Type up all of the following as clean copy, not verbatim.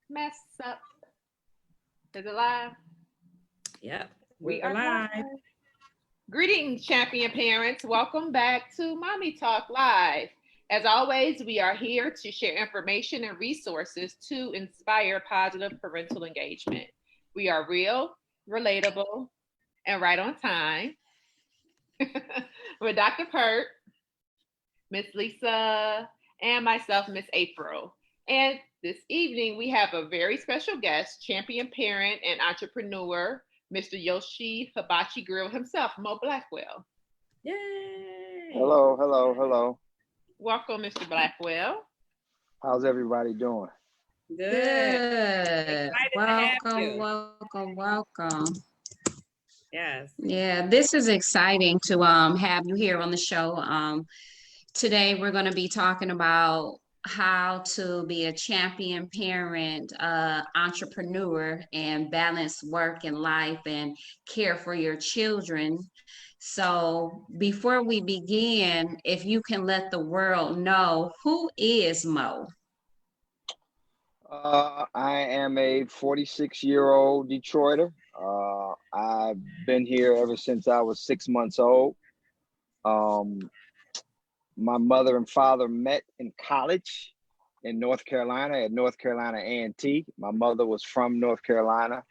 Mess up. Is it live? Yep, We we're are live. live. Greetings, champion parents. Welcome back to Mommy Talk Live. As always, we are here to share information and resources to inspire positive parental engagement. We are real, relatable, and right on time. With Dr. Pert, Miss Lisa, and myself, Miss April. And this evening, we have a very special guest, champion parent and entrepreneur, Mr. Yoshi Hibachi Grill himself, Mo Blackwell. Yay! Hello, hello, hello. Welcome, Mr. Blackwell. How's everybody doing? Good. Good. Excited to have Welcome, you. welcome. Yes. Yeah, this is exciting to have you here on the show. Today we're going to be talking about how to be a champion parent, entrepreneur, and balance work and life and care for your children. So before we begin, if you can let the world know, who is Mo? I am a 46-year-old Detroiter. I've been here ever since I was 6 months old. Um, my mother and father met in college in North Carolina at North Carolina A&T. My mother was from North Carolina.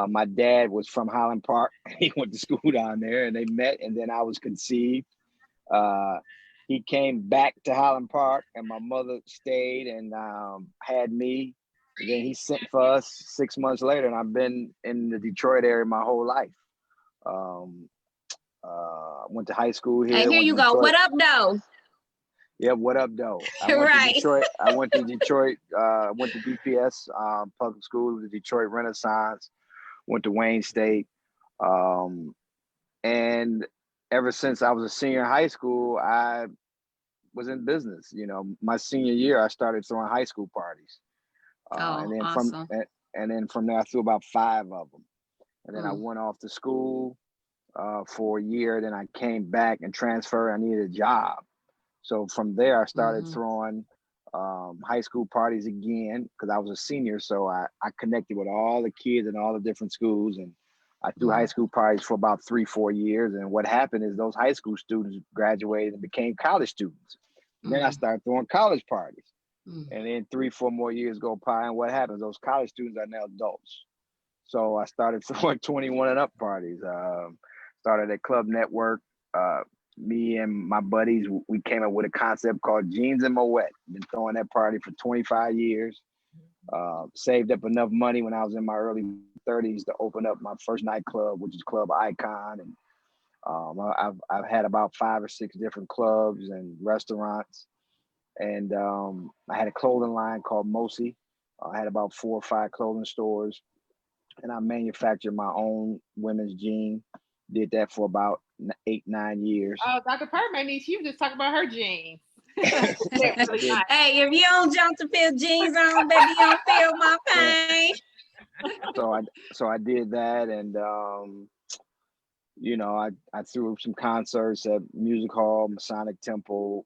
My dad was from Highland Park. He went to school down there, and they met, and then I was conceived. Uh, he came back to Highland Park, and my mother stayed and had me. And then he sent for us 6 months later, and I've been in the Detroit area my whole life. Um, went to high school Hey, here. here Went you to go. Detroit. What up, though? Yeah, what up, though? I went to Right. Detroit. I went to Detroit. Went to DPS public school, the Detroit Renaissance. Went to Wayne State. Um, and ever since I was a senior in high school, I was in business. You know, my senior year, I started throwing high school parties, and Oh, then awesome. from there, I threw about five of them. And then I Mm, went off to school for a year. Then I came back and transferred. I needed a job, so from there, I started hmm throwing high school parties again because I was a senior. So I connected with all the kids in all the different schools, and I threw high mm, school parties for about 3, 4 years. And what happened is those high school students graduated and became college students. And then I mm, started throwing college parties. mm. And then 3, 4 more years go by, and what happens? Those college students are now adults. So I started throwing 21 and up parties. Started at Club Network. Uh, Me and my buddies, we came up with a concept called Jeans and Moet. Been throwing that party for 25 years. Saved up enough money when I was in my early 30s to open up my first nightclub, which is Club Icon. And I've had about 5 or 6 different clubs and restaurants. And I had a clothing line called Mosi. I had about 4 or 5 clothing stores, and I manufactured my own women's jean. Did that for about 8, 9 years. Oh, Dr. Pert may need you just talk about her jeans. They're I really did. nice. Hey, if you don't jump to feel jeans on, baby, you don't feel my Yeah. pain. So I did that, and I threw some concerts at Music Hall, Masonic Temple,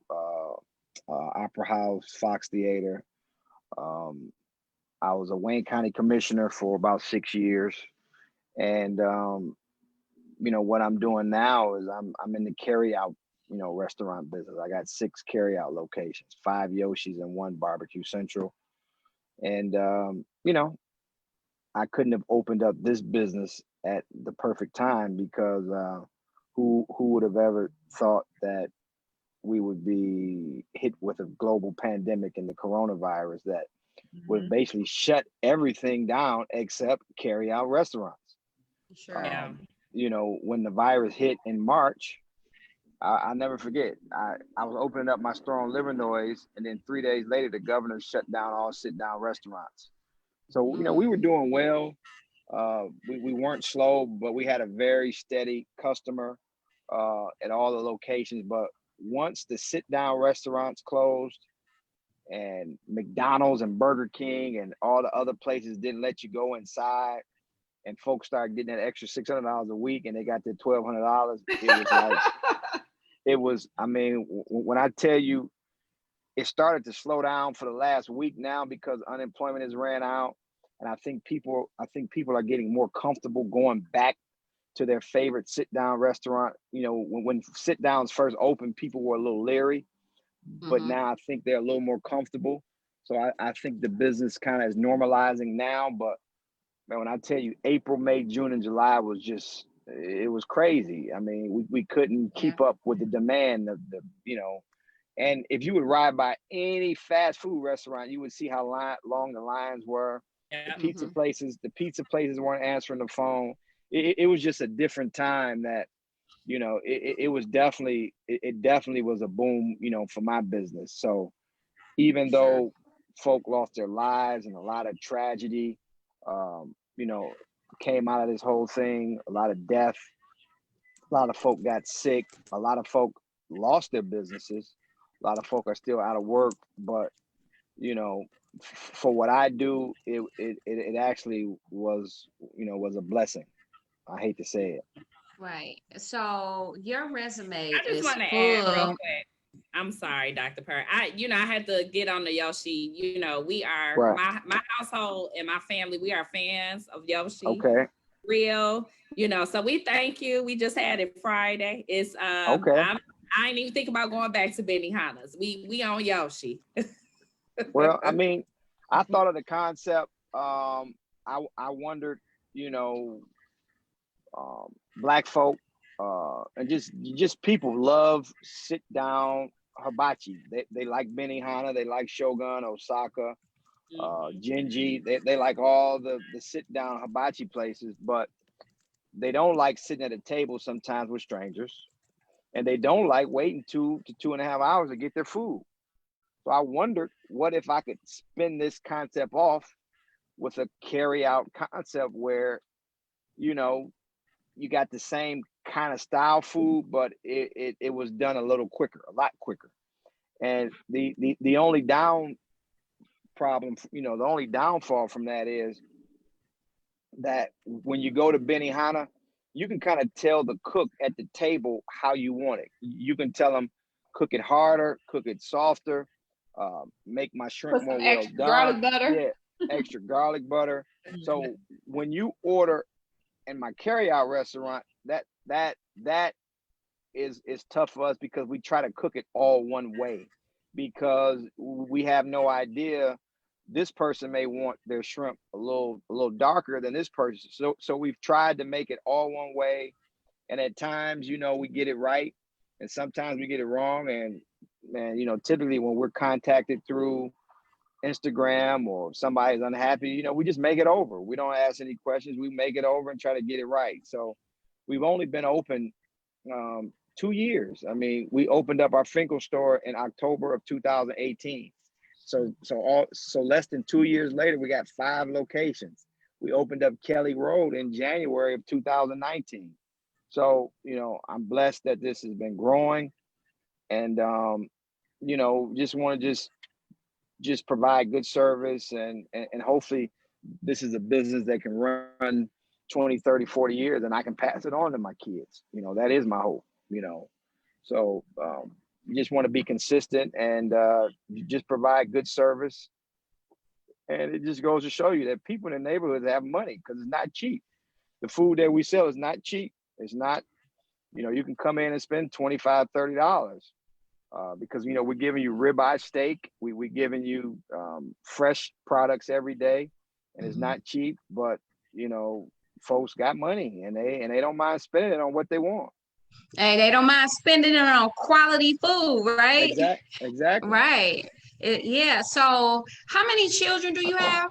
Opera House, Fox Theater. Um, I was a Wayne County commissioner for about 6 years, and what I'm doing now is I'm in the carry out, restaurant business. I got 6 carry out locations, 5 Yoshis and 1 Barbecue Central, and I couldn't have opened up this business at the perfect time because who would have ever thought that we would be hit with a global pandemic and the coronavirus that would Mhm. basically shut everything down except carry out restaurants. Sure. Yeah. When the virus hit in March, I never forget. I was opening up my store on Livernois, and then 3 days later, the governor shut down all sit down restaurants. So we were Mm, doing well. We weren't slow, but we had a very steady customer at all the locations. But once the sit down restaurants closed, and McDonald's and Burger King and all the other places didn't let you go inside, and folks started getting that extra $600 a week, and they got their $1,200. It was like it was. I mean, when I tell you, it started to slow down for the last week now because unemployment has ran out. And I think people are getting more comfortable going back to their favorite sit-down restaurant. You know, when sit-downs first opened, people were a little leery, but now I think they're a little more comfortable. So I think the business kind of is normalizing now. But man, when I tell you April, May, June, and July was just, it was crazy. I mean, we couldn't keep up with the demand of the, you know, and if you would ride by any fast food restaurant, you would see how long the lines were. Yeah. The pizza places weren't answering the phone. It was just a different time that, you know, it was definitely, it definitely was a boom, you know, for my business. So even though folk lost their lives and a lot of tragedy, you know, came out of this whole thing, a lot of death, a lot of folk got sick, a lot of folk lost their businesses, a lot of folk are still out of work, but, you know, for what I do, it actually was, you know, was a blessing. I hate to say it. Right. So your resume I just is want to add real full. quick. I'm sorry, Dr. Perry. I had to get on the Yoshi. You know, we are Right. my household and my family. We are fans of Yoshi. Okay. Real, you know. So we thank you. We just had it Friday. It's Okay. I ain't even think about going back to Benihana's. We on Yoshi. Well, I mean, I thought of the concept. I wondered, you know, Black folk and just people love sit down hibachi. They like Benihana, they like Shogun, Osaka, Genji. They like all the sit down hibachi places, but they don't like sitting at a table sometimes with strangers, and they don't like waiting 2 to 2.5 hours to get their food. So I wondered, what if I could spin this concept off with a carry out concept where, you know, you got the same kind of style food, but it was done a little quicker, a lot quicker. And the only down problem, you know, the only downfall from that is that when you go to Benihana, you can kind of tell the cook at the table how you want it. You can tell them, cook it harder, cook it softer, make my shrimp Put more some well extra done. garlic butter. Yeah, extra garlic butter. So when you order in my carryout restaurant, that is tough for us because we try to cook it all one way, because we have no idea. This person may want their shrimp a little darker than this person. So we've tried to make it all one way. And at times, you know, we get it right, and sometimes we get it wrong. And man, you know, typically when we're contacted through Instagram or somebody's unhappy, you know, we just make it over. We don't ask any questions. We make it over and try to get it right. So we've only been open 2 years. I mean, we opened up our Finkel store in October of 2018. So less than 2 years later, we got 5 locations. We opened up Kelly Road in January of 2019. So, you know, I'm blessed that this has been growing, and you know, just want to just provide good service, and hopefully this is a business that can run 20, 30, 40 years, and I can pass it on to my kids. You know, that is my hope, you know. So you just want to be consistent and just provide good service. And it just goes to show you that people in the neighborhood have money, because it's not cheap. The food that we sell is not cheap. It's not, you know, you can come in and spend $25, $30. Because, you know, we're giving you ribeye steak. We're giving you fresh products every day, and it's not cheap, but, you know, folks got money, and they don't mind spending it on what they want. Hey, they don't mind spending it on quality food, right? Exactly. Right. Yeah. So how many children do you have?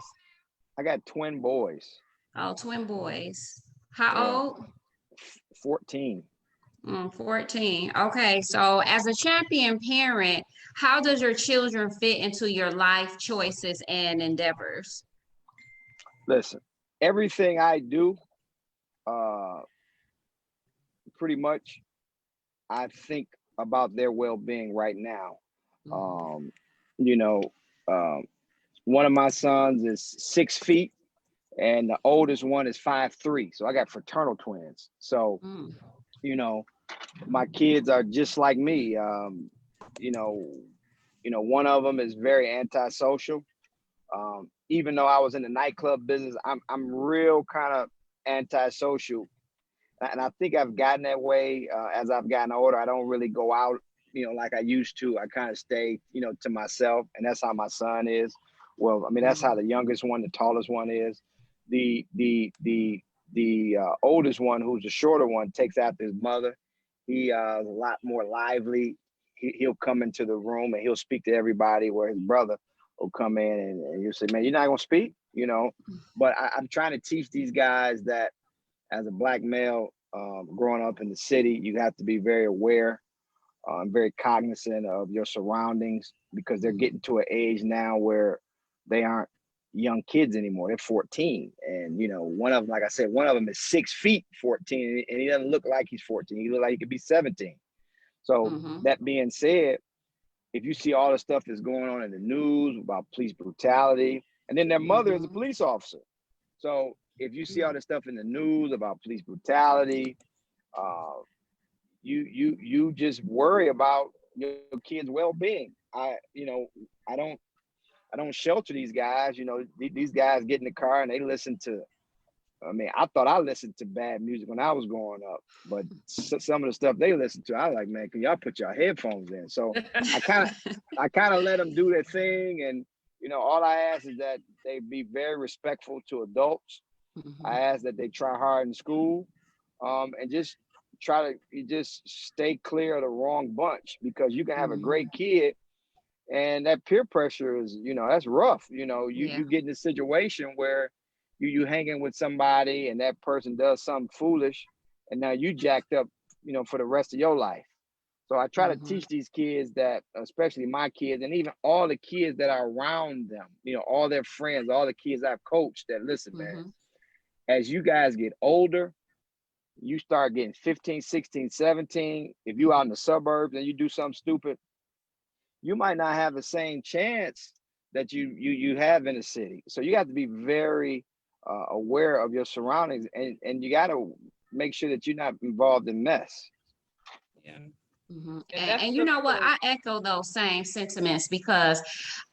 I got twin boys. Oh, twin boys. How Yeah. old? 14. 14. Okay. So as a champion parent, how does your children fit into your life choices and endeavors? Listen, everything I do, pretty much, I think about their well-being right now. You know, one of my sons is 6 feet, and the oldest one is 5'3". So I got fraternal twins. So, you know, my kids are just like me. You know, one of them is very antisocial. Even though I was in the nightclub business, I'm real kind of antisocial. And I think I've gotten that way as I've gotten older. I don't really go out, like I used to. I kind of stay, to myself. And that's how my son is. Well, I mean, that's how the youngest one, the tallest one is. The oldest one, who's the shorter one, takes after his mother. He is a lot more lively. He'll come into the room and he'll speak to everybody, where his brother will come in and you'll say, man, you're not going to speak, But I'm trying to teach these guys that as a Black male growing up in the city, you have to be very aware and very cognizant of your surroundings, because they're getting to an age now where they aren't young kids anymore. They're 14. And, one of them, like I said, one of them is 6 feet 14, and he doesn't look like he's 14. He looks like he could be 17. So that being said, if you see all the stuff that's going on in the news about police brutality, and then their mother is a police officer. So if you see all the stuff in the news about police brutality, you just worry about your kids' well-being. I don't shelter these guys. These guys get in the car and they listen to, I thought I listened to bad music when I was growing up, but some of the stuff they listen to, I was like, man, can y'all put your headphones in? So I kind of let them do their thing. And, all I ask is that they be very respectful to adults. I ask that they try hard in school, and just try to just stay clear of the wrong bunch, because you can have a great kid and that peer pressure is, that's rough. You get in a situation where you hanging with somebody and that person does something foolish, and now you jacked up, for the rest of your life. So I try to teach these kids that, especially my kids, and even all the kids that are around them, all their friends, all the kids I've coached, that listen, man, as you guys get older, you start getting 15, 16, 17. If you out in the suburbs and you do something stupid, you might not have the same chance that you have in the city. So you have to be very aware of your surroundings, and you got to make sure that you're not involved in mess. Yeah. And you know what? I echo those same sentiments, because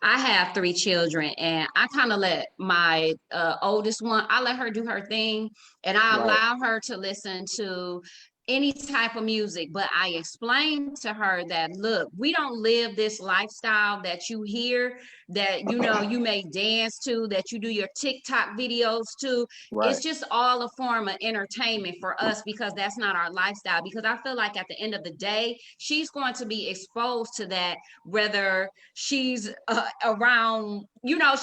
I have 3 children, and I kind of let my oldest one, I let her do her thing, and I allow her to listen to any type of music, but I explained to her that, look, we don't live this lifestyle that you hear, that you may dance to, that you do your TikTok videos to. It's just all a form of entertainment for us, because that's not our lifestyle. Because I feel like at the end of the day, she's going to be exposed to that, whether she's around,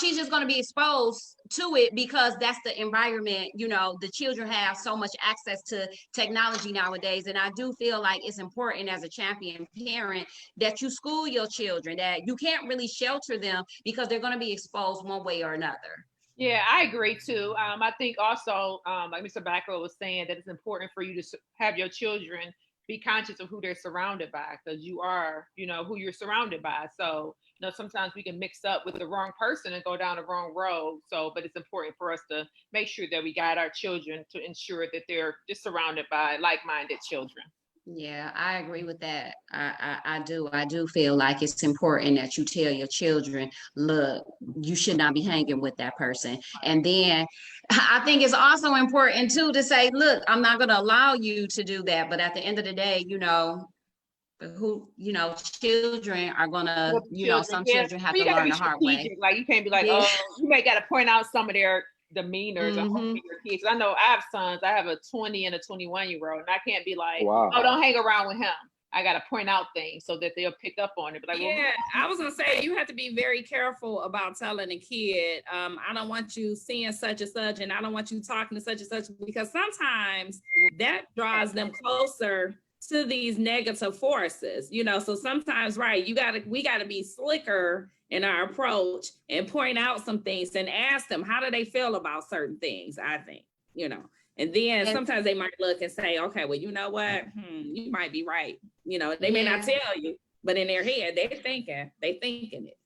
she's just going to be exposed to it, because that's the environment. The children have so much access to technology nowadays, and I do feel like it's important as a champion parent that you school your children, that you can't really shelter them, because they're going to be exposed one way or another. Yeah, I agree too. I think also, like Mr. Blackwell was saying, that it's important for you to have your children be conscious of who they're surrounded by, because you are, who you're surrounded by. So, sometimes we can mix up with the wrong person and go down the wrong road. So, but it's important for us to make sure that we guide our children to ensure that they're just surrounded by like-minded children. Yeah, I agree with that. I do feel like it's important that you tell your children, look, you should not be hanging with that person. And then I think it's also important too to say, look, I'm not going to allow you to do that. But at the end of the day, children are gonna, some children have to learn the hard way. Like, you can't be like, oh, you may got to point out some of their demeanors or your kids. I know I have sons. I have a 20 and a 21-year-old, and I can't be like, oh, don't hang around with him. I got to point out things so that they'll pick up on it. But I was gonna say, you have to be very careful about telling a kid, I don't want you seeing such and such, and I don't want you talking to such and such, because sometimes that draws them closer to these negative forces, so sometimes, we gotta be slicker in our approach and point out some things and ask them, how do they feel about certain things, I think, and then sometimes they might look and say, okay, well, you know what, you might be right. They may not tell you, but in their head, they're thinking it.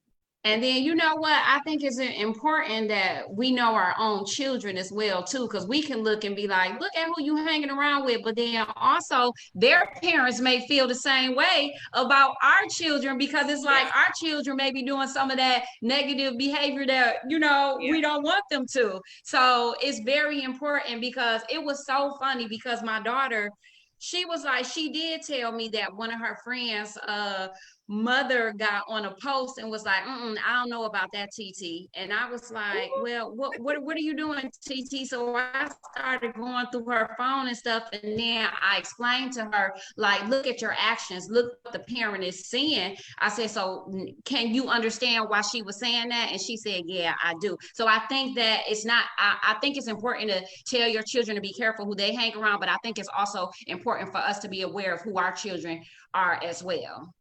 And then you know what? I think it's important that we know our own children as well too, because we can look and be like, look at who you hanging around with. But then also their parents may feel the same way about our children because it's like our children may be doing some of that negative behavior that, you know, we don't want them to. So it's very important because it was so funny because my daughter, she was like, she did tell me that one of her friends, mother got on a post and was like, I don't know about that, TT. And I was like, well, what are you doing, TT? So I started going through her phone and stuff. And then I explained to her, like, look at your actions, look what the parent is saying. I said, so can you understand why she was saying that? And she said, yeah, I do. So I think that it's not, I think it's important to tell your children to be careful who they hang around, but I think it's also important for us to be aware of who our children are as well.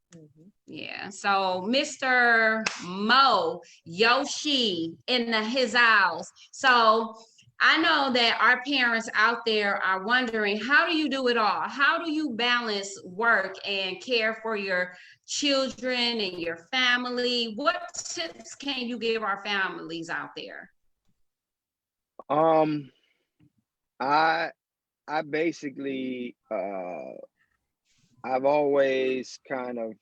Yeah. So Mr. Moe, Yoshi in his house. So I know that our parents out there are wondering, how do you do it all? How do you balance work and care for your children and your family? What tips can you give our families out there? I basically I've always kind of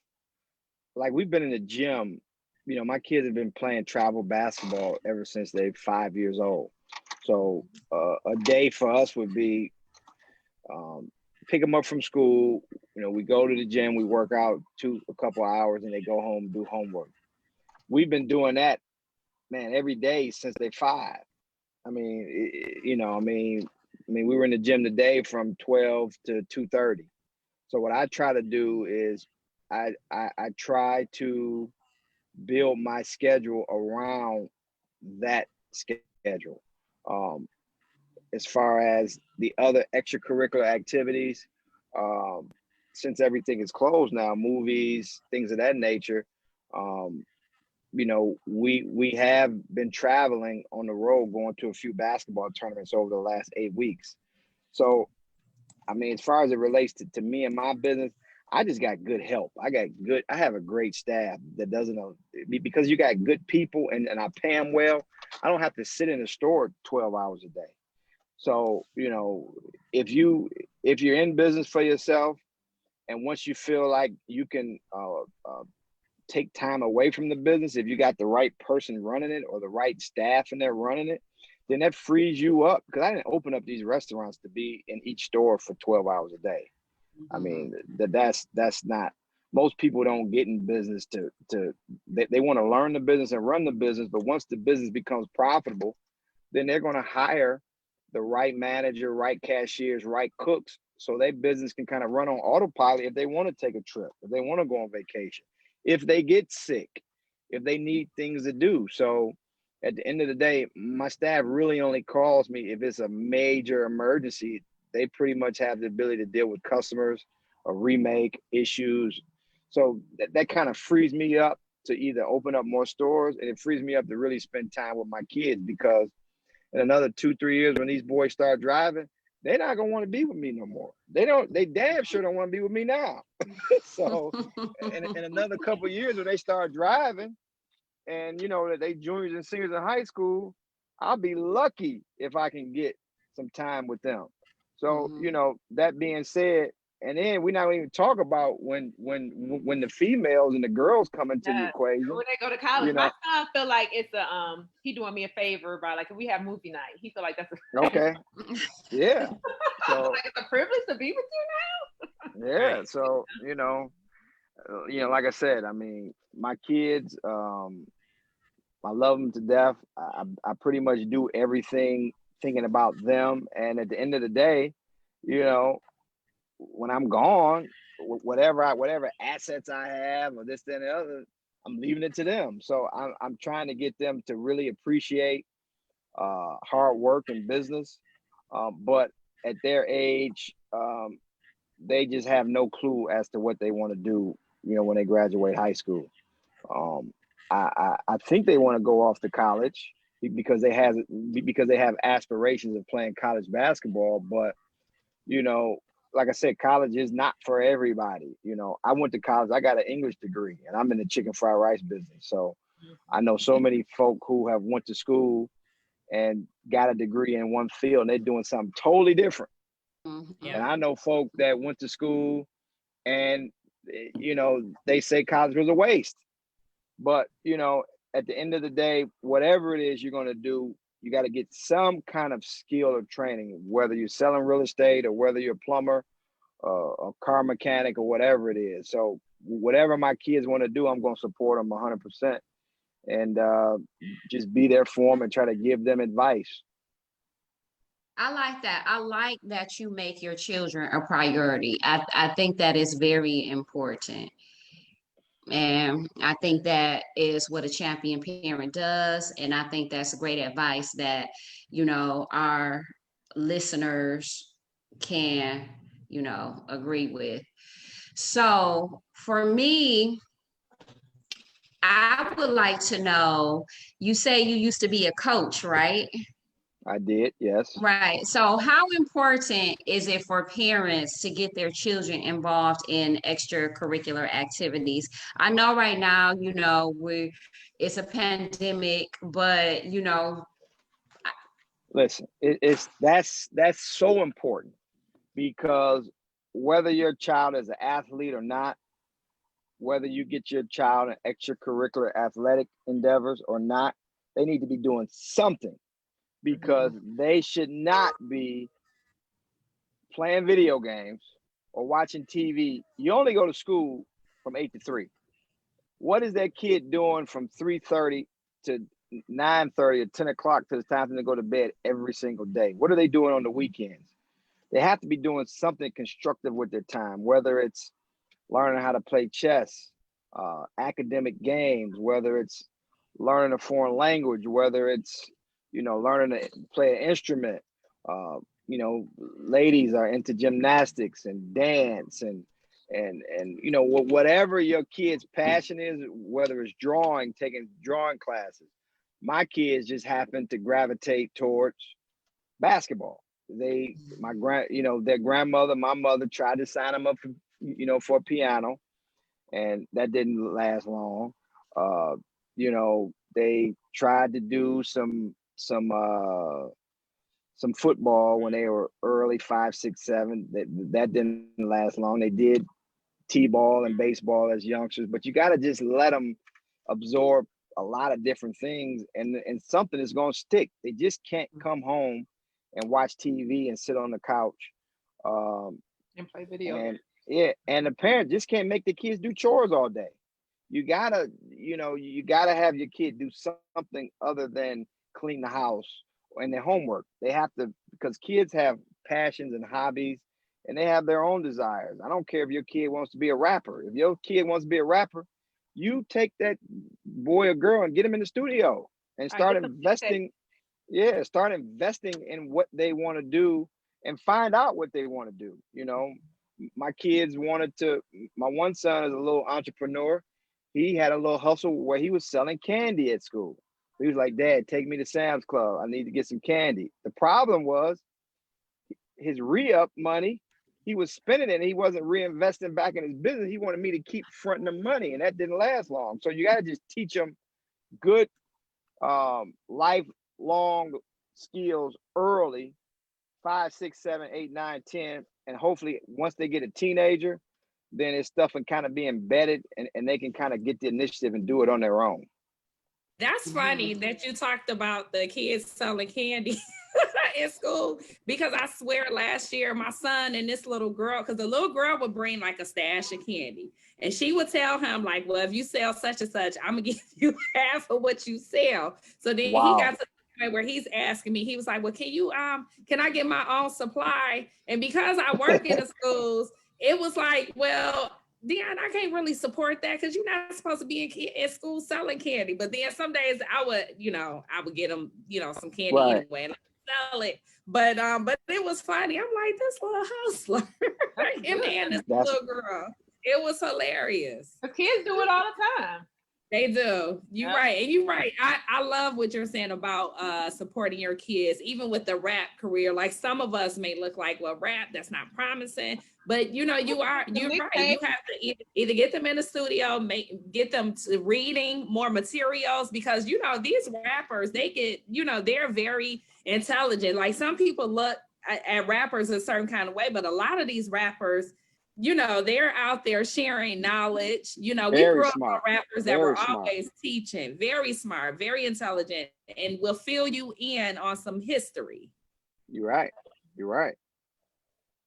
like we've been in the gym. You know, my kids have been playing travel basketball ever since they're 5 years old. So a day for us would be pick them up from school. You know, we go to the gym, we work out a couple hours, and they go home and do homework. We've been doing that, man, every day since they're 5. I mean, we were in the gym today from 12 to 2:30. So what I try to do is I try to build my schedule around that schedule. As far as the other extracurricular activities, since everything is closed now, movies, things of that nature, you know, we have been traveling on the road, going to a few basketball tournaments over the last 8 weeks. So, I mean, as far as it relates to me and my business, I just got good help. I have a great staff that doesn't because you got good people and I pay them well. I don't have to sit in the store 12 hours a day. So, you know, if you're in business for yourself, and once you feel like you can take time away from the business, if you got the right person running it or the right staff and they're running it, then that frees you up. Because I didn't open up these restaurants to be in each store for 12 hours a day. I mean, that's not, most people don't get in business they want to learn the business and run the business. But once the business becomes profitable, then they're going to hire the right manager, right cashiers, right cooks, so their business can kind of run on autopilot if they want to take a trip, if they want to go on vacation, if they get sick, if they need things to do. So at the end of the day, my staff really only calls me if it's a major emergency. They pretty much have the ability to deal with customers or remake issues. So that kind of frees me up to either open up more stores, and it frees me up to really spend time with my kids, because in another 2-3 years, when these boys start driving, they're not gonna want to be with me no more. They damn sure don't want to be with me now. So in another couple of years, when they start driving and you know that they juniors and seniors in high school, I'll be lucky if I can get some time with them. So, you know, that being said, and then we're not even talk about when the females and the girls come into the equation. When they go to college, you know, my son feel like it's he doing me a favor by, like, if we have movie night, he feel like that's okay. Yeah. So like it's a privilege to be with you now. yeah. Right. So, like I said, I mean, my kids, I love them to death. I pretty much do everything thinking about them. And at the end of the day, you know, when I'm gone, whatever assets I have or this, that, and the other, I'm leaving it to them. So I'm trying to get them to really appreciate hard work and business. But at their age, they just have no clue as to what they want to do, you know, when they graduate high school. I think they want to go off to college because they have aspirations of playing college basketball. But, you know, like I said, college is not for everybody. You know, I went to college, I got an English degree, and I'm in the chicken fried rice business. So, I know so many folk who have went to school and got a degree in one field and they're doing something totally different. Mhm. And I know folk that went to school and, you know, they say college was a waste. But, you know, at the end of the day, whatever it is you're going to do, you got to get some kind of skill or training, whether you're selling real estate or whether you're a plumber, a car mechanic, or whatever it is. So whatever my kids want to do, I'm going to support them 100%, and just be there for them and try to give them advice. I like that. I like that you make your children a priority. I think that is very important. And I think that is what a champion parent does. And I think that's great advice that, our listeners can, agree with. So for me, I would like to know, you say you used to be a coach, right? I did, yes. Right. So, how important is it for parents to get their children involved in extracurricular activities? I know right now, it's a pandemic, but Listen, that's so important, because whether your child is an athlete or not, whether you get your child in extracurricular athletic endeavors or not, they need to be doing something, because they should not be playing video games or watching TV. You only go to school from 8 to 3. What is that kid doing from 3:30 to 9:30 or 10 o'clock to the time to go to bed every single day? What are they doing on the weekends? They have to be doing something constructive with their time, whether it's learning how to play chess, academic games, whether it's learning a foreign language, whether it's, learning to play an instrument. Ladies are into gymnastics and dance and whatever your kid's passion is, whether it's drawing, taking drawing classes. My kids just happen to gravitate towards basketball. Their grandmother, my mother, tried to sign them up for piano, and that didn't last long. They tried to do some football when they were early 5, 6, 7. That didn't last long. They did t-ball and baseball as youngsters, but you got to just let them absorb a lot of different things, and something is going to stick. They just can't come home and watch TV and sit on the couch and play video. And the parents just can't make the kids do chores all day. You gotta have your kid do something other than clean the house and their homework. They have to, because kids have passions and hobbies, and they have their own desires. I don't care if your kid wants to be a rapper. If your kid wants to be a rapper, you take that boy or girl and get them in the studio and start investing. Yeah, start investing in what they want to do and find out what they want to do. My kids my one son is a little entrepreneur. He had a little hustle where he was selling candy at school. He was like, "Dad, take me to Sam's Club. I need to get some candy." The problem was his re-up money, he was spending it and he wasn't reinvesting back in his business. He wanted me to keep fronting the money, and that didn't last long. So you got to just teach them good lifelong skills early, 5, 6, 7, 8, 9, 10. And hopefully once they get a teenager, then it's stuff and kind of be embedded, and they can kind of get the initiative and do it on their own. That's funny that you talked about the kids selling candy in school, because I swear last year my son and this little girl, because the little girl would bring like a stash of candy, and she would tell him like, "Well, if you sell such and such, I'm gonna give you half of what you sell." So then he got to the point where he's asking me, he was like, "Well, can I get my own supply?" And because I work in the schools, it was like, well, Dion, I can't really support that because you're not supposed to be in school selling candy. But then some days I would get them, some candy anyway and sell it. But it was funny. I'm like, this little hustler and this little girl. It was hilarious. The kids do it all the time. They do. You're right. And you're right. I love what you're saying about supporting your kids, even with the rap career. Like some of us may look like, well, rap, that's not promising. But you're right. You have to either get them in the studio, get them to reading more materials, because these rappers, they get, they're very intelligent. Like some people look at rappers a certain kind of way, but a lot of these rappers, they're out there sharing knowledge. We grew up on rappers that were always teaching, very smart, very intelligent, and will fill you in on some history. You're right.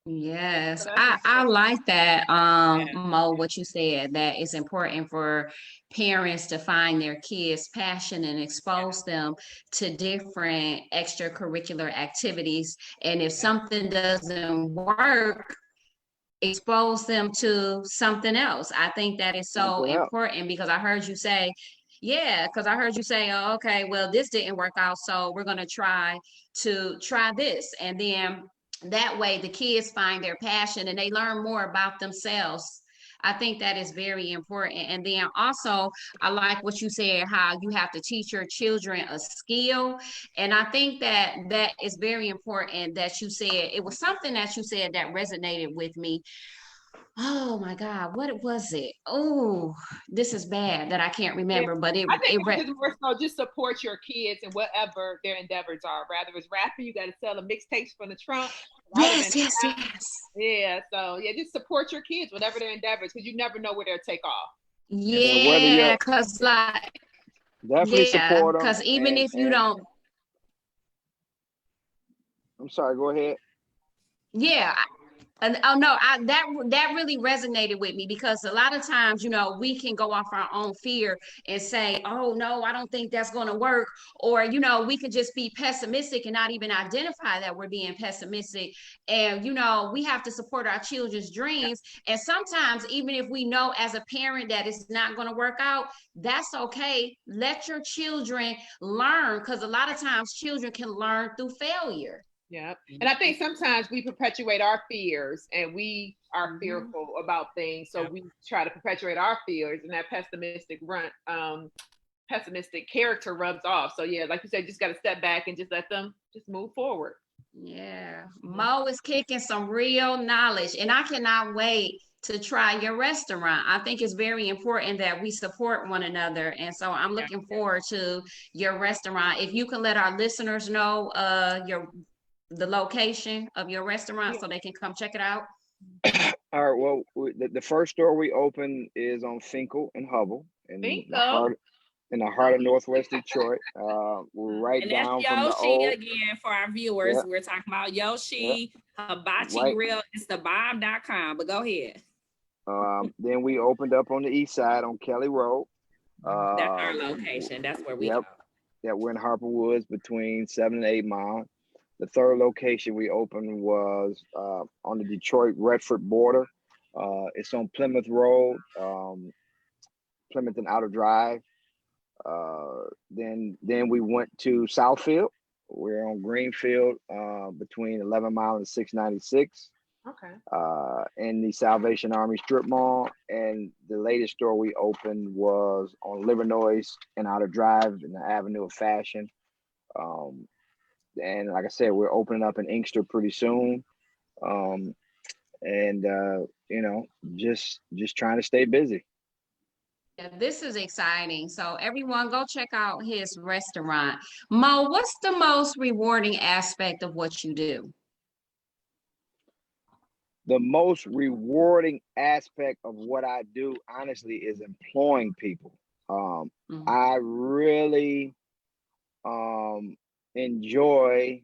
Yes, I like that, Mo, what you said, that it's important for parents to find their kids' passion and expose them to different extracurricular activities. And if something doesn't work, expose them to something else. I think that is so important, because I heard you say, oh, okay, well, this didn't work out, so we're going to try this. And then that way the kids find their passion and they learn more about themselves. I think that is very important. And then also, I like what you said, how you have to teach your children a skill. And I think that that is very important that you said. It was something that you said that resonated with me. Oh my God, what was it? Oh, this is bad that I can't remember, but I think it's more so just support your kids and whatever their endeavors are. Rather it's rapping, you got to sell the mixtapes from the trunk. Yes. Yeah, so yeah, just support your kids, whatever their endeavors, because you never know where they'll take off. Yeah, because like definitely support them. Because even if you don't, I'm sorry, go ahead. Yeah. Oh no, that really resonated with me, because a lot of times, we can go off our own fear and say, oh no, I don't think that's going to work. Or, we could just be pessimistic and not even identify that we're being pessimistic. And, we have to support our children's dreams. And sometimes, even if we know as a parent that it's not going to work out, that's okay. Let your children learn, because a lot of times children can learn through failure. Yeah. And I think sometimes we perpetuate our fears and we are fearful about things. So we try to perpetuate our fears, and that pessimistic character rubs off. So yeah, like you said, just got to step back and just let them just move forward. Yeah. Mo is kicking some real knowledge, and I cannot wait to try your restaurant. I think it's very important that we support one another. And so I'm looking forward to your restaurant. If you can let our listeners know the location of your restaurant so they can come check it out. All right. Well, the first store we opened is on Finkel and Hubble in the heart of Northwest Detroit. We're right down from the old. Again, for our viewers, we're talking about Yoshi Hibachi Grill. It's thebomb.com. But go ahead. Then we opened up on the east side on Kelly Road. That's our location. That's where we go. Yeah, we're in Harper Woods between 7 and 8 Mile. The third location we opened was on the Detroit-Redford border. It's on Plymouth Road, Plymouth and Outer Drive. Then we went to Southfield. We're on Greenfield between 11 Mile and 696. Okay. In the Salvation Army Strip Mall. And the latest store we opened was on Livernois and Outer Drive in the Avenue of Fashion. And like I said, we're opening up in Inkster pretty soon. Just trying to stay busy. Yeah, this is exciting. So everyone go check out his restaurant. Mo, what's the most rewarding aspect of what you do? The most rewarding aspect of what I do, honestly, is employing people. I really enjoy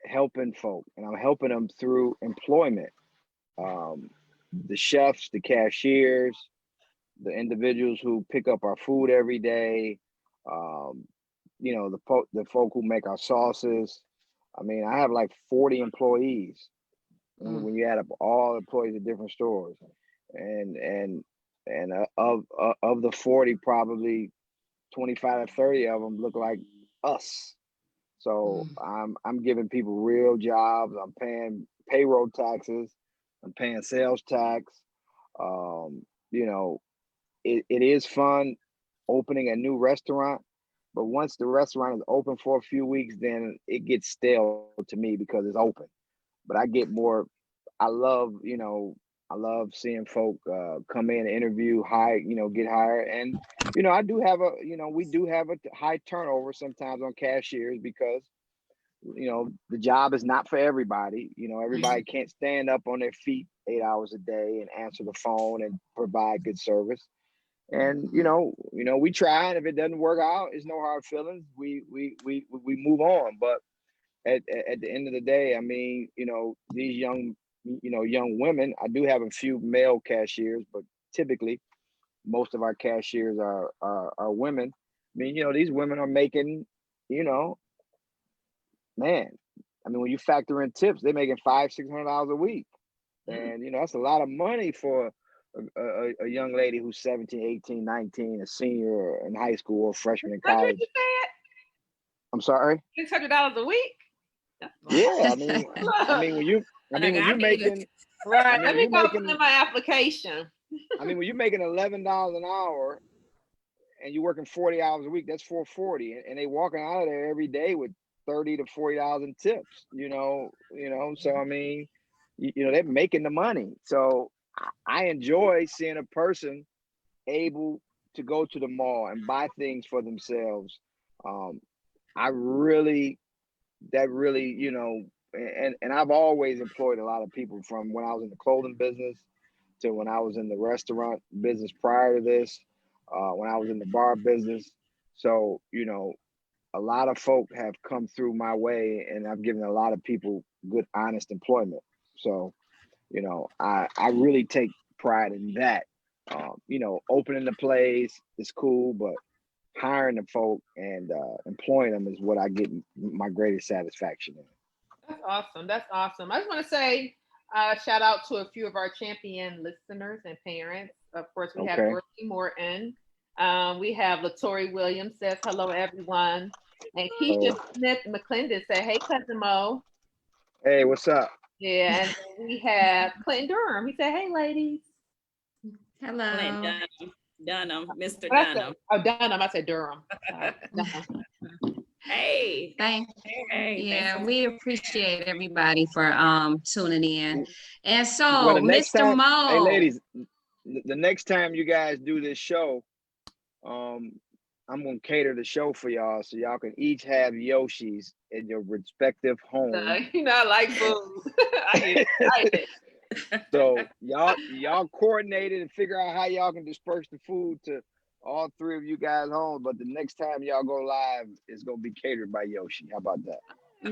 helping folk, and I'm helping them through employment. The chefs, the cashiers, the individuals who pick up our food every day, the folk who make our sauces. I mean, I have like 40 employees when you add up all employees at different stores, and of the 40, probably 25 to 30 of them look like us. So I'm giving people real jobs. I'm paying payroll taxes. I'm paying sales tax. it is fun opening a new restaurant, but once the restaurant is open for a few weeks, then it gets stale to me because it's open. But I get more. I love, I love seeing folk come in, interview, hire, get hired, and I do have we do have a high turnover sometimes on cashiers because the job is not for everybody. Everybody can't stand up on their feet 8 hours a day and answer the phone and provide good service. And we try, and if it doesn't work out, it's no hard feelings. We move on. But at the end of the day, I mean, these young women, I do have a few male cashiers, but typically most of our cashiers are women. I mean, these women are making, man, I mean, when you factor in tips, they're making $500-600 a week. And that's a lot of money for a young lady who's 17, 18, 19, a senior in high school or a freshman in college. I'm sorry? $600 a week? Yeah, I mean when you're making right. Let me go put in my application. I mean, when you're making $11 an hour and you're working 40 hours a week, that's $440, and they walking out of there every day with $30 to $40 in tips. So I mean, they're making the money. So I enjoy seeing a person able to go to the mall and buy things for themselves. That really, and I've always employed a lot of people, from when I was in the clothing business to when I was in the restaurant business prior to this, when I was in the bar business. So, a lot of folk have come through my way, and I've given a lot of people good, honest employment. So, I really take pride in that. Opening the place is cool, but hiring the folk and employing them is what I get my greatest satisfaction in. That's awesome. That's awesome. I just want to say shout out to a few of our champion listeners and parents. Of course, we have Dorothy Morton. We have Latori Williams says hello, everyone. And Keisha Smith McClendon said, hey, Cousin Mo. Hey, what's up? Yeah, and we have Clinton Durham. He said, hey, ladies. Hello. Dunham, Mr. Dunham. Dunham. I said Durham. Hey. Yeah, we appreciate everybody for tuning in. And so, Mr. Mo. Hey, ladies, the next time you guys do this show, I'm gonna cater the show for y'all, so y'all can each have Yoshis in your respective homes. I like food. I get excited. So y'all coordinate it and figure out how y'all can disperse the food to all three of you guys home. But the next time y'all go live, it's gonna be catered by Yoshi. How about that?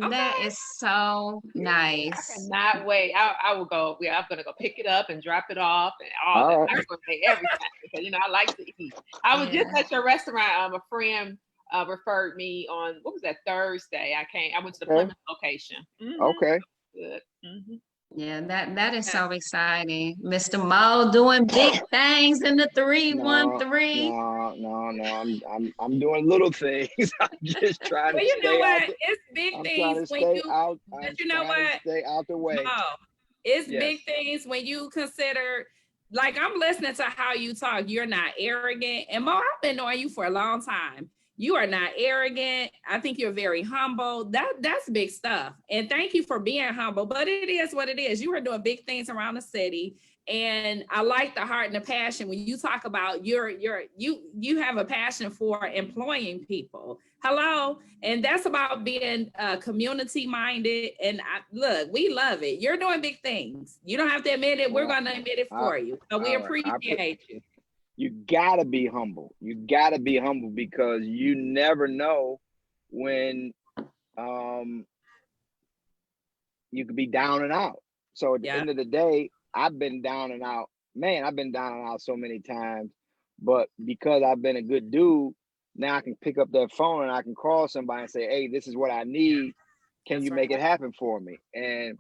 That is so nice. I cannot wait. I will go. Yeah, I'm gonna go pick it up and drop it off and all that. I'm gonna make every time because I like to eat. I was just at your restaurant. A friend referred me on, what was that, Thursday? I went to the Plymouth location. Mm-hmm. Okay. Good. Mm-hmm. Yeah, that is so exciting. Mr. Mo doing big things in the 313. No. I'm doing little things. I'm just trying to stay out. It's big things when you out. But you know what? Stay out the way. No, it's big things when you consider. Like, I'm listening to how you talk. You're not arrogant. And Mo, I've been knowing you for a long time. You are not arrogant. I think you're very humble. That's big stuff. And thank you for being humble, but it is what it is. You are doing big things around the city. And I like the heart and the passion when you talk about you have a passion for employing people. Hello. And that's about being community minded. And look, we love it. You're doing big things. You don't have to admit it. We're going to admit it for you. So we appreciate you. You gotta be humble. You gotta be humble because you never know when you could be down and out. So at the end of the day, I've been down and out. Man, I've been down and out so many times. But because I've been a good dude, now I can pick up that phone and I can call somebody and say, hey, this is what I need. Can you make it happen for me? And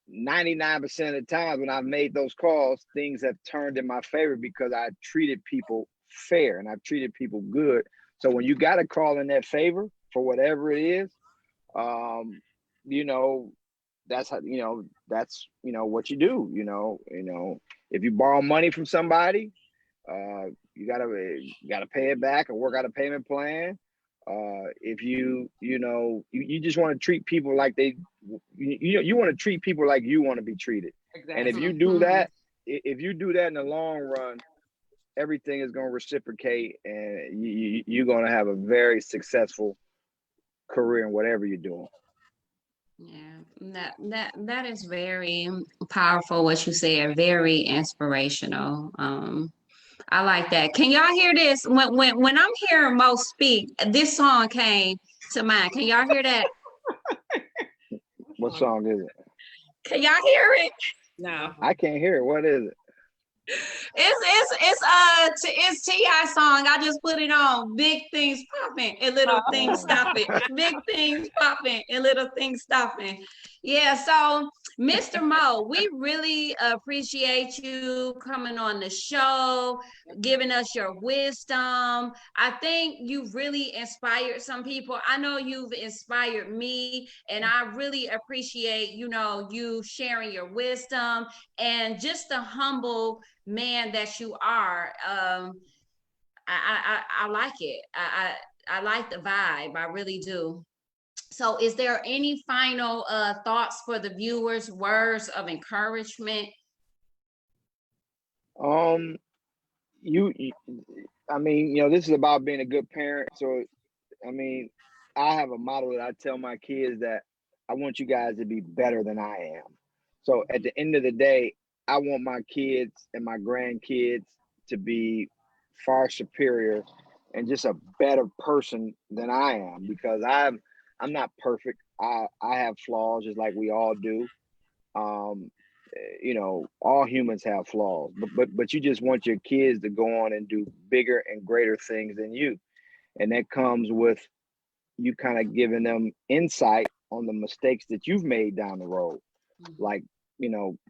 99% of the times when I've made those calls, things have turned in my favor because I treated people fair and I've treated people good. So when you got to call in that favor for whatever it is, that's how, what you do. If you borrow money from somebody, you gotta pay it back or work out a payment plan. If you just want to treat people like you want to treat people like you want to be treated. Exactly. And if you do that, in the long run, everything is going to reciprocate, and you're going to have a very successful career in whatever you're doing. Yeah, that is very powerful what you said, very inspirational. I like that. Can y'all hear this? When I'm hearing Mo speak, this song came to mind. Can y'all hear that? What song is it? Can y'all hear it? No. I can't hear it. What is it? It's T.I. song. I just put it on. Big things popping and little things stopping. Big things popping and little things stopping. Yeah. So, Mr. Mo, we really appreciate you coming on the show, giving us your wisdom. I think you've really inspired some people. I know you've inspired me, and I really appreciate, you sharing your wisdom and just the humble man that you are. I like it. I like the vibe. I really do. So is there any final thoughts for the viewers, words of encouragement? I mean, this is about being a good parent. So, I mean, I have a model that I tell my kids that I want you guys to be better than I am. So at the end of the day, I want my kids and my grandkids to be far superior and just a better person than I am, because I'm not perfect. I have flaws just like we all do. All humans have flaws, but you just want your kids to go on and do bigger and greater things than you. And that comes with you kind of giving them insight on the mistakes that you've made down the road, like,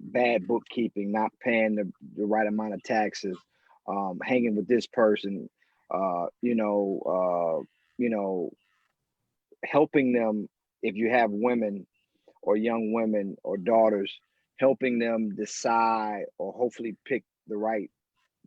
bad bookkeeping, not paying the right amount of taxes, hanging with this person, helping them, if you have women or young women or daughters, helping them decide or hopefully pick the right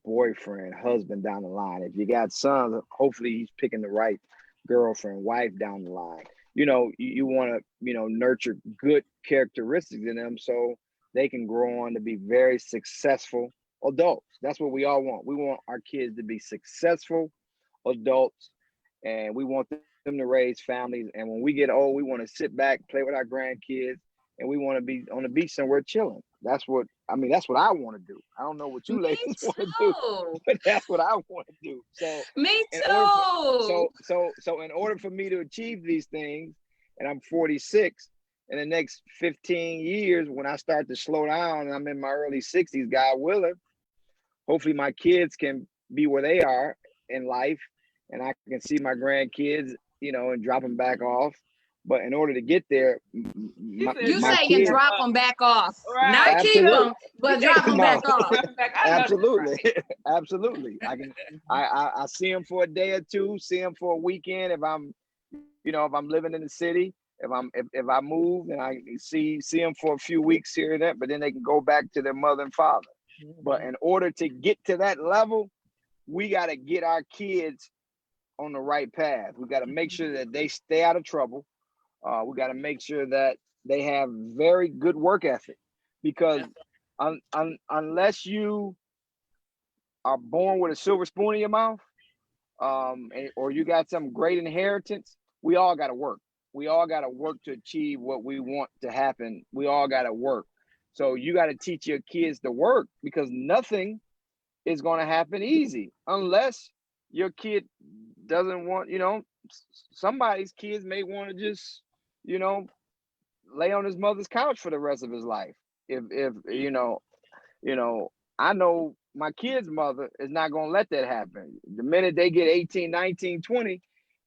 boyfriend, husband down the line. If you got sons, hopefully he's picking the right girlfriend, wife down the line. You want to, nurture good characteristics in them so they can grow on to be very successful adults. That's what we all want. We want our kids to be successful adults, and we want them to raise families. And when we get old, we want to sit back, play with our grandkids, and we want to be on the beach somewhere chilling. That's what I want to do. I don't know what you ladies want to do, but that's what I want to do. So me too. So in order for me to achieve these things, and I'm 46, in the next 15 years, when I start to slow down and I'm in my early 60s, God willing, hopefully my kids can be where they are in life, and I can see my grandkids, and drop them back off. But in order to get there, you drop them back off, right. not keep them, but drop them back off. Absolutely, absolutely. I see them for a day or two, see them for a weekend. If I'm living in the city, if I move, and I see them for a few weeks here and there, but then they can go back to their mother and father. But in order to get to that level, we got to get our kids on the right path. We got to make sure that they stay out of trouble. We got to make sure that they have very good work ethic, because unless you are born with a silver spoon in your mouth, or you got some great inheritance, we all got to work. We all got to work to achieve what we want to happen. We all got to work. So you got to teach your kids to work, because nothing is going to happen easy unless your kid doesn't want, somebody's kids may want to just, lay on his mother's couch for the rest of his life. If I know my kid's mother is not going to let that happen. The minute they get 18, 19, 20,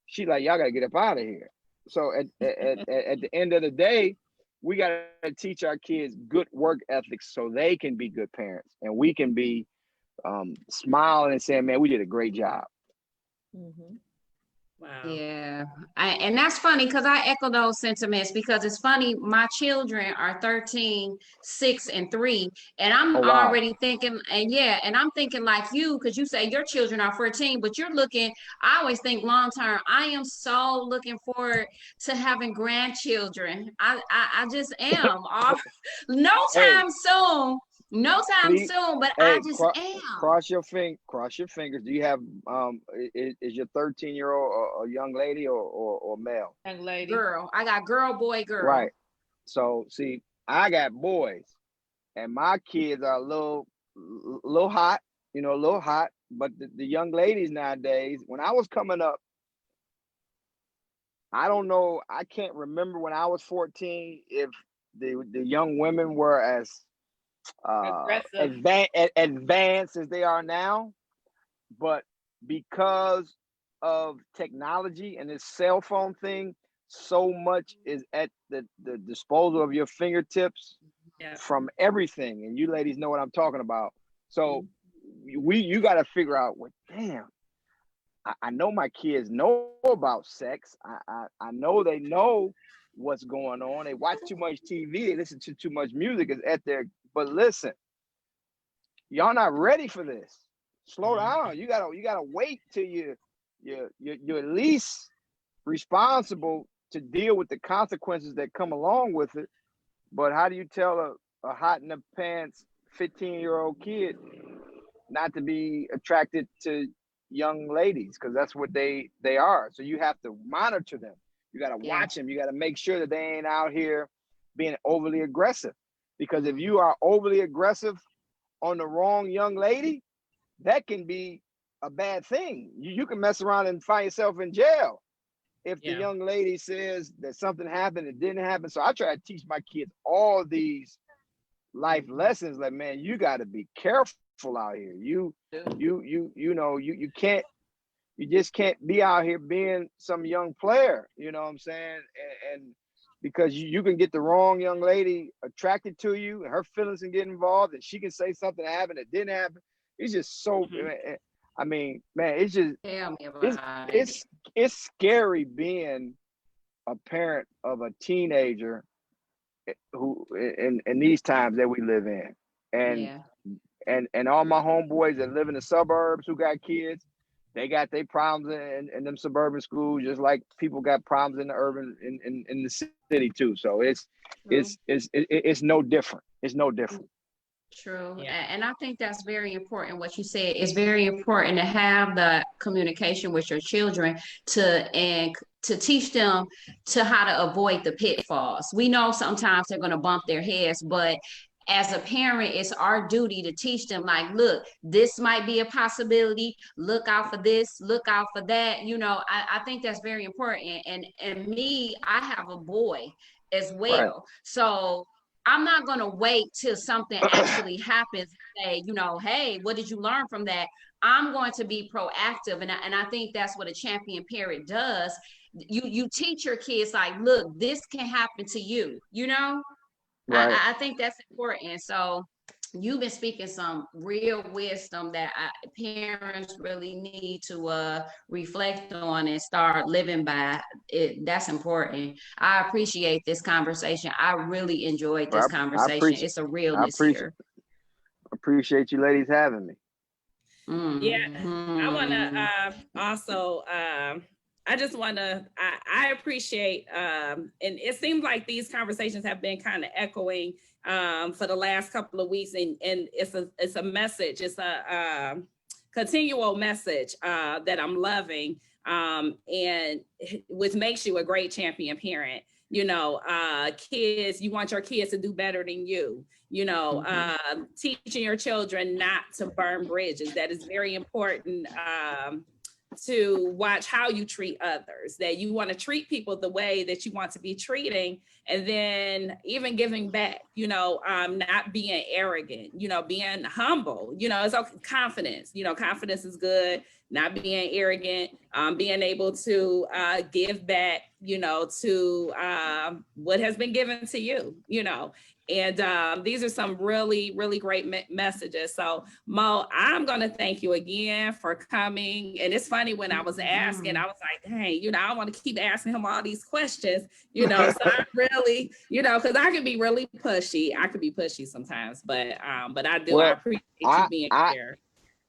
she's like, y'all got to get up out of here. So at the end of the day, we got to teach our kids good work ethics so they can be good parents, and we can be smiling and saying, man, we did a great job. Mm-hmm. Wow. Yeah, and that's funny because I echo those sentiments because it's funny. My children are 13, 6, and 3, and I'm Oh wow. already thinking, and yeah, and I'm thinking like you because you say your children are 14, but you're looking. I always think long term. I am so looking forward to having grandchildren. I just am. No Hey, time soon, no time please. soon, but I Hey, just am. cross your fingers. Do you have is your 13-year-old a young lady or male? Young lady. Girl, I got girl, boy, girl. Right. So see, I got boys, and my kids are a little hot, a little hot. But the young ladies nowadays, when I was coming up, I don't know, I can't remember when I was 14 if the young women were as Aggressive. advanced as they are now, but because of technology and this cell phone thing, so much is at the disposal of your fingertips Yeah. from everything. And you ladies know what I'm talking about. So you got to figure out what, damn, I know my kids know about sex. I know they know what's going on. They watch too much TV. They listen to too much music. Is at their, but listen, y'all not ready for this. Slow down. You gotta wait till you're at least responsible to deal with the consequences that come along with it. But how do you tell a hot in the pants 15-year-old kid not to be attracted to young ladies? Because that's what they are. So you have to monitor them. You got to Yeah. watch them. You got to make sure that they ain't out here being overly aggressive. Because if you are overly aggressive on the wrong young lady, that can be a bad thing. You can mess around and find yourself in jail if the Yeah. young lady says that something happened, it didn't happen. So I try to teach my kids all these life lessons. Like, man, you got to be careful out here. You can't, you just can't be out here being some young player. You know what I'm saying? And because you can get the wrong young lady attracted to you, and her feelings can get involved, and she can say something happened that didn't happen. It's just so. Mhm. I mean, man, it's just Tell me it's about it. it's it's scary being a parent of a teenager who in these times that we live in, and Yeah. and all my homeboys that live in the suburbs who got kids, they got their problems in them suburban schools, just like people got problems in the urban in the city too. So True. it's no different. It's no different. True. Yeah. And I think that's very important. What you said is very important to have the communication with your children to teach them to how to avoid the pitfalls. We know sometimes they're going to bump their heads, but as a parent, it's our duty to teach them, like, look, this might be a possibility. Look out for this, look out for that. I think that's very important. And me, I have a boy as Right. well. So I'm not going to wait till something actually happens and say, hey, what did you learn from that? I'm going to be proactive. And I think that's what a champion parent does. You teach your kids, like, look, this can happen to you. Right. I think that's important. So you've been speaking some real wisdom that parents really need to reflect on and start living by. That's important. I appreciate this conversation. I really enjoyed this Well, I conversation. appreciate It's a I realness appreciate here. appreciate you ladies having me. Yeah, I want to Mhm. also, I just want to, I appreciate, and it seems like these conversations have been kind of echoing for the last couple of weeks, and it's a message, it's a continual message that I'm loving, and which makes you a great champion parent. Kids, you want your kids to do better than you. Teaching your children not to burn bridges. That is very important. To watch how you treat others, that you want to treat people the way that you want to be treating, and then even giving back, not being arrogant, being humble, it's okay. Confidence is good, not being arrogant, being able to give back, to what has been given to you, And these are some really, really great messages. So Mo, I'm going to thank you again for coming. And it's funny, when I was asking, I was like, dang, I want to keep asking him all these questions, so I really, because I can be really pushy. I could be pushy sometimes, but I do. Well, I appreciate you being here.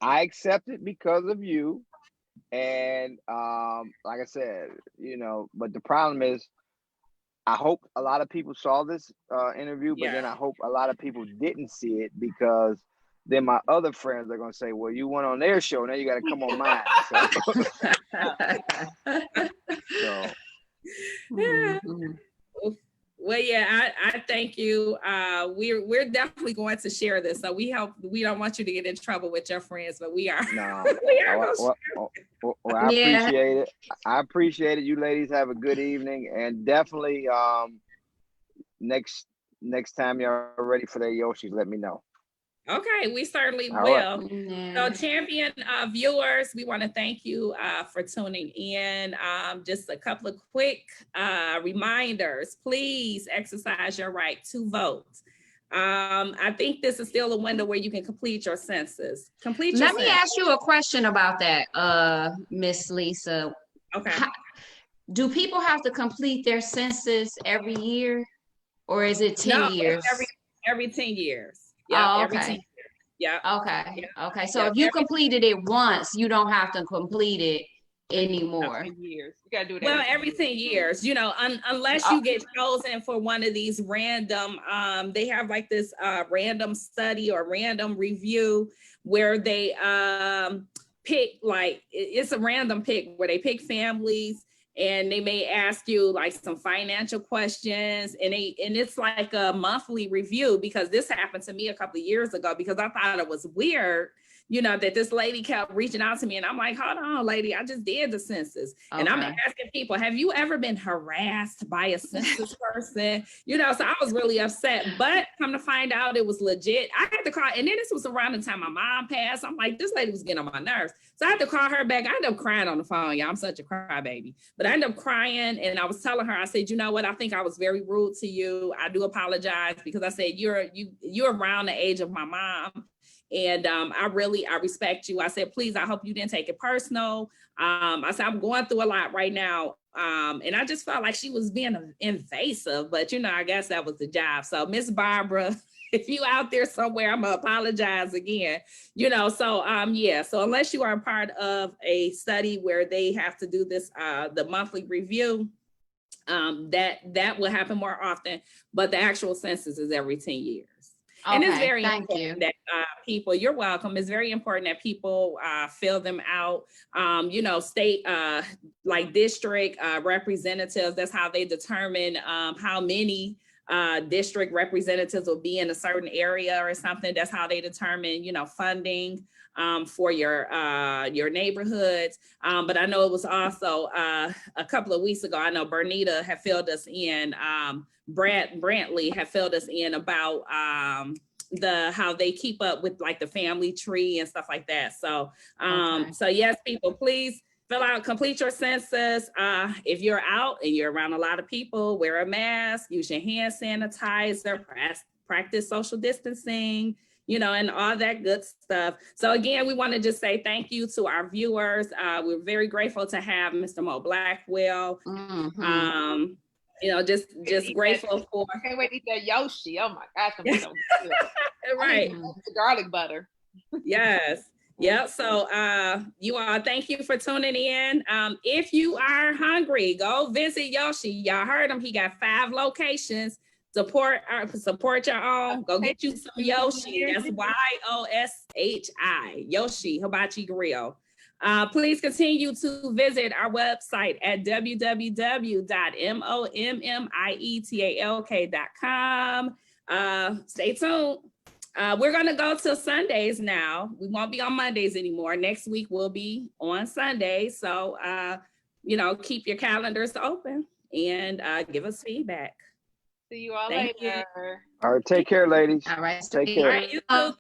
I accept it because of you. And like I said, but the problem is, I hope a lot of people saw this interview, but then I hope a lot of people didn't see it, because then my other friends are going to say, well, you went on their show, now you got to come on mine. So. Well, yeah, I thank you. We're definitely going to share this. So we don't want you to get in trouble with your friends, but we are. No. Well, I appreciate it. I appreciate it. You ladies have a good evening, and definitely next time y'all are ready for their Yoshis, let me know. Okay, we certainly will. Right. So, champion viewers, we want to thank you for tuning in. Just a couple of quick reminders. Please exercise your right to vote. I think this is still a window where you can complete your census. Let me ask you a question about that, Miss Lisa. Okay. Do people have to complete their census every year, or is it 10 years? Every 10 years. Yeah. Every 10 years. Yeah. Okay. Yeah. Okay. So if you completed it once, you don't have to complete it anymore. 10 years. You gotta do it. Every 10 years. Unless you get chosen for one of these random. They have like this random study or random review where they pick, like, it's a random pick where they pick families. And they may ask you like some financial questions, and it's like a monthly review, because this happened to me a couple of years ago, because I thought it was weird, that this lady kept reaching out to me, and I'm like, hold on, lady, I just did the census. Okay. And I'm asking people, have you ever been harassed by a census person? So I was really upset, but come to find out it was legit. I had to call, and then this was around the time my mom passed. I'm like, this lady was getting on my nerves. So I had to call her back. I ended up crying on the phone. Yeah, I'm such a crybaby. But I ended up crying, and I was telling her, I said, you know what? I think I was very rude to you. I do apologize, because I said, you're around the age of my mom. And I respect you. I said, please, I hope you didn't take it personal. I said, I'm going through a lot right now. And I just felt like she was being invasive, but I guess that was the job. So Miss Barbara, if you out there somewhere, I'm gonna apologize again. So unless you are a part of a study where they have to do this, the monthly review, that will happen more often, but the actual census is every 10 years. Okay, and it's very important that people, you're welcome. It's very important that people fill them out. State, like district representatives, that's how they determine how many district representatives will be in a certain area or something. That's how they determine, funding for your neighborhoods. But I know it was also a couple of weeks ago, I know Bernita had filled us in, Brantley had filled us in about how they keep up with like the family tree and stuff like that. So, So yes, people, please complete your census. If you're out and you're around a lot of people, wear a mask, use your hand sanitizer, practice social distancing, and all that good stuff. So again, we want to just say thank you to our viewers. We're very grateful to have Mr. Moe Blackwell. Mm-hmm. Just grateful for. I can't wait to eat that Yoshi. Oh my gosh, I'm so good. Right. The garlic butter. Yes. Yeah. So you all, thank you for tuning in. If you are hungry, go visit Yoshi. Y'all heard him. He got 5 locations. Support your own. Go get you some Yoshi. That's YOSHI. Yoshi Hibachi Grill. Please continue to visit our website at www.mommietalk.com. Stay tuned. We're going to go to Sundays now. We won't be on Mondays anymore. Next week we'll be on Sundays. So, keep your calendars open and give us feedback. See you all later. All right, take care, ladies. All right, take care. All right, you too.